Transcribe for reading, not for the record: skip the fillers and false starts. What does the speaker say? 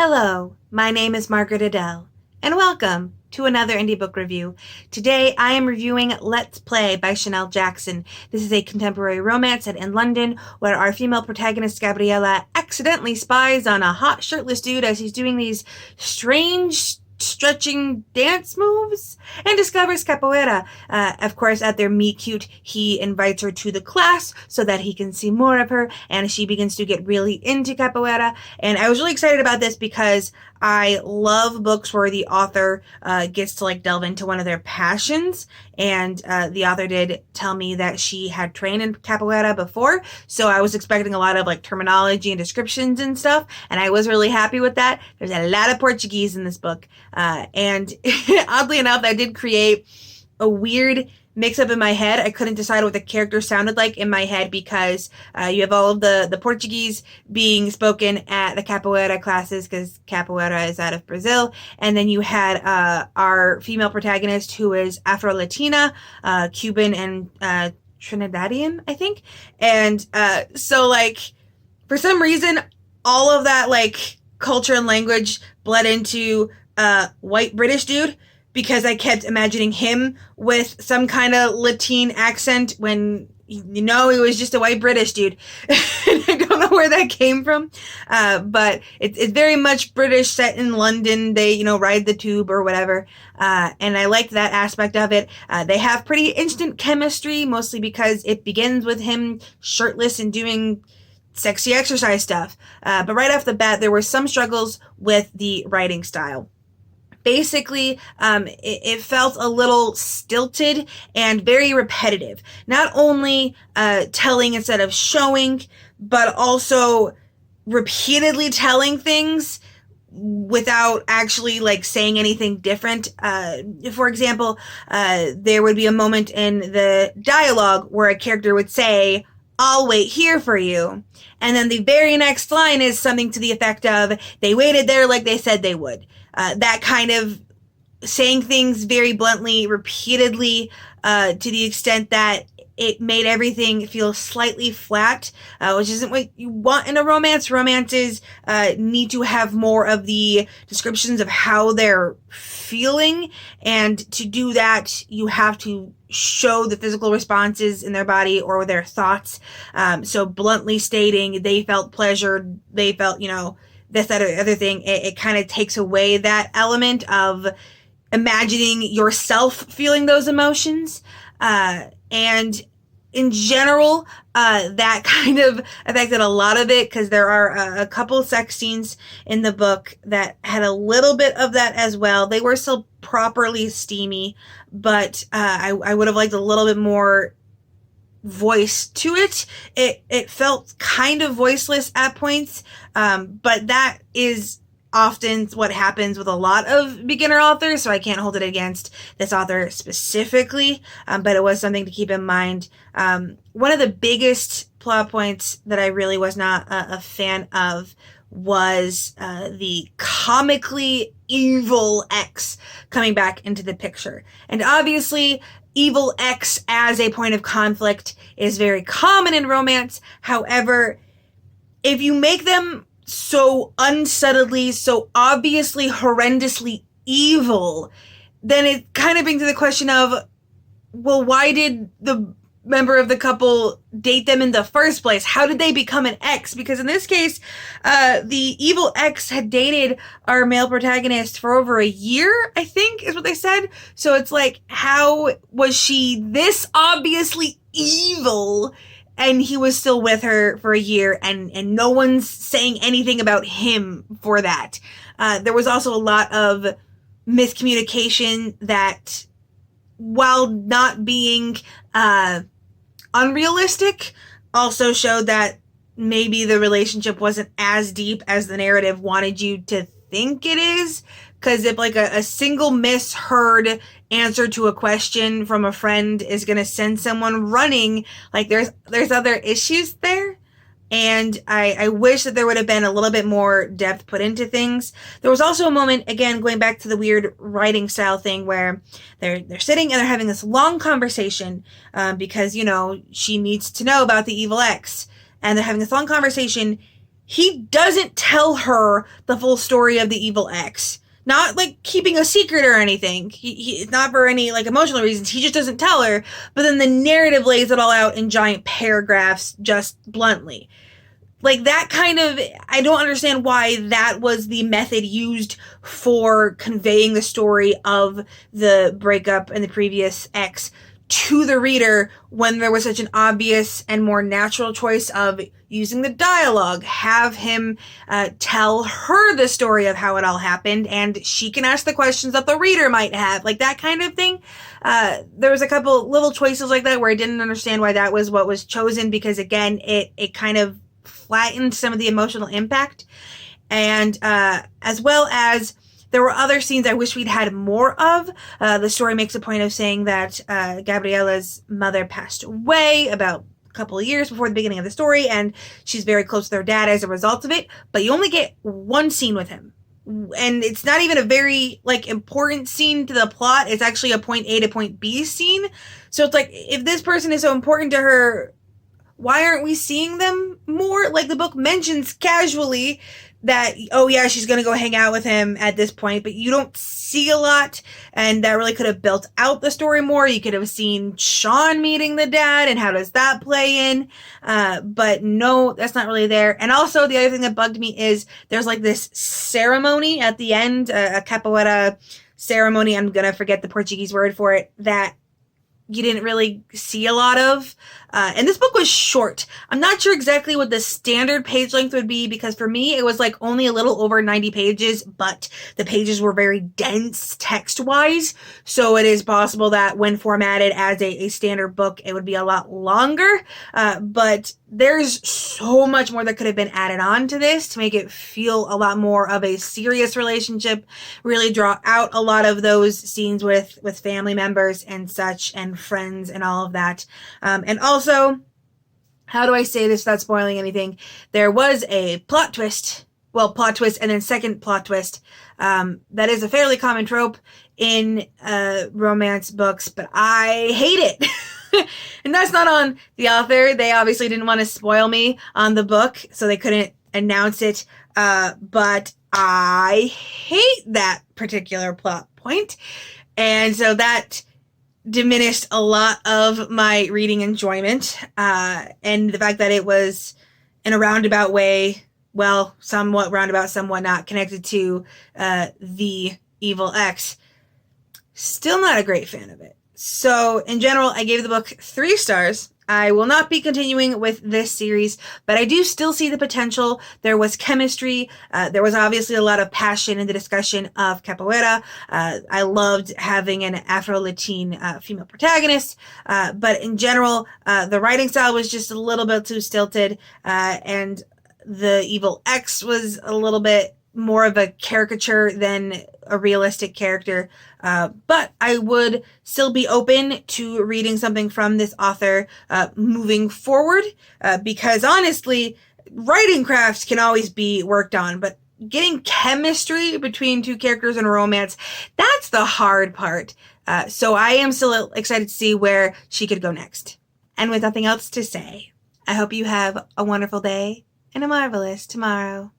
Hello, my name is Margaret Adele, and welcome to another indie book review. Today I am reviewing Let's Play by Shonel Jackson. This is a contemporary romance set in London where our female protagonist Gabriella accidentally spies on a hot shirtless dude as he's doing these strange stretching dance moves and discovers capoeira. Of course, at their meet cute, he invites her to the class so that he can see more of her, and she begins to get really into capoeira. And I was really excited about this because I love books where the author gets to delve into one of their passions, and the author did tell me that she had trained in capoeira before, so I was expecting a lot of terminology and descriptions and stuff, and I was really happy with that. There's a lot of Portuguese in this book, and oddly enough, that did create a weird mix-up in my head. I couldn't decide what the character sounded like in my head because you have all of the Portuguese being spoken at the capoeira classes because capoeira is out of Brazil, and then you had our female protagonist who is Afro-Latina, Cuban, and Trinidadian, I think. And so for some reason, all of that culture and language bled into white British dude, because I kept imagining him with some kind of Latin accent when, he was just a white British dude. And I don't know where that came from, but it's very much British, set in London. They, ride the tube or whatever, and I liked that aspect of it. They have pretty instant chemistry, mostly because it begins with him shirtless and doing sexy exercise stuff. But right off the bat, there were some struggles with the writing style. Basically, it felt a little stilted and very repetitive. Not only telling instead of showing, but also repeatedly telling things without actually saying anything different. For example, there would be a moment in the dialogue where a character would say, "I'll wait here for you." And then the very next line is something to the effect of, "They waited there like they said they would." That kind of saying things very bluntly, repeatedly, to the extent that it made everything feel slightly flat, which isn't what you want in a romance. Romances need to have more of the descriptions of how they're feeling, and to do that, you have to show the physical responses in their body or their thoughts. So bluntly stating they felt pleasure, they felt, this, that, or other thing, it kind of takes away that element of imagining yourself feeling those emotions. And in general, that kind of affected a lot of it, because there are a couple sex scenes in the book that had a little bit of that as well. They were still properly steamy, but I would have liked a little bit more voice to it. It felt kind of voiceless at points, but that is often what happens with a lot of beginner authors, so I can't hold it against this author specifically, but it was something to keep in mind. One of the biggest plot points that I really was not a fan of was the comically evil ex coming back into the picture. And obviously, evil ex as a point of conflict is very common in romance. However, if you make them so unsettledly, so obviously horrendously evil, then it kind of brings to the question of, well, why did the member of the couple date them in the first place? How did they become an ex? Because in this case, the evil ex had dated our male protagonist for over a year, I think is what they said. So it's how was she this obviously evil and he was still with her for a year, and no one's saying anything about him for that? There was also a lot of miscommunication that, while not being unrealistic, also showed that maybe the relationship wasn't as deep as the narrative wanted you to think it is. Because if a single misheard answer to a question from a friend is going to send someone running, there's other issues there. And I wish that there would have been a little bit more depth put into things. There was also a moment, again, going back to the weird writing style thing, where they're sitting and they're having this long conversation, because, she needs to know about the evil ex. And they're having this long conversation. he doesn't tell her the full story of the evil ex. Not like keeping a secret or anything. It's not for any like emotional reasons. He just doesn't tell her. But then the narrative lays it all out in giant paragraphs, just bluntly. Like that kind of, I don't understand why that was the method used for conveying the story of the breakup and the previous ex to the reader when there was such an obvious and more natural choice of using the dialogue, have him tell her the story of how it all happened, and she can ask the questions that the reader might have, like that kind of thing. There was a couple little choices like that where I didn't understand why that was what was chosen, because again, it kind of flattened some of the emotional impact, and as well as there were other scenes I wish we'd had more of. The story makes a point of saying that Gabriella's mother passed away about a couple of years before the beginning of the story, and she's very close to her dad as a result of it, but you only get one scene with him. And it's not even a very, like, important scene to the plot. It's actually a point A to point B scene. So it's like, if this person is so important to her, why aren't we seeing them more? Like, the book mentions casually that, oh yeah, she's gonna go hang out with him at this point, but you don't see a lot, and that really could have built out the story more. You could have seen Sean meeting the dad, and how does that play in? But no, that's not really there. And also, the other thing that bugged me is there's like this ceremony at the end, a capoeira ceremony, I'm gonna forget the Portuguese word for it, that you didn't really see a lot of. And this book was short. I'm not sure exactly what the standard page length would be, because for me, it was like only a little over 90 pages, but the pages were very dense text-wise. So it is possible that when formatted as a standard book, it would be a lot longer. But there's so much more that could have been added on to this to make it feel a lot more of a serious relationship, really draw out a lot of those scenes with family members and such, and friends and all of that. And also, how do I say this without spoiling anything? There was a plot twist. Well, plot twist and then second plot twist. That is a fairly common trope in romance books, but I hate it. And that's not on the author. They obviously didn't want to spoil me on the book, so they couldn't announce it. But I hate that particular plot point. And so that diminished a lot of my reading enjoyment, and the fact that it was in a roundabout way, well, somewhat roundabout, somewhat not, connected to the evil ex. Still not a great fan of it. So in general, I gave the book 3 stars. I will not be continuing with this series, but I do still see the potential. There was chemistry. There was obviously a lot of passion in the discussion of capoeira. I loved having an Afro-Latin female protagonist, but in general, the writing style was just a little bit too stilted, and the evil ex was a little bit more of a caricature than a realistic character. But I would still be open to reading something from this author moving forward, because honestly, writing crafts can always be worked on, but getting chemistry between 2 characters in a romance, that's the hard part. So I am still excited to see where she could go next. And with nothing else to say, I hope you have a wonderful day and a marvelous tomorrow.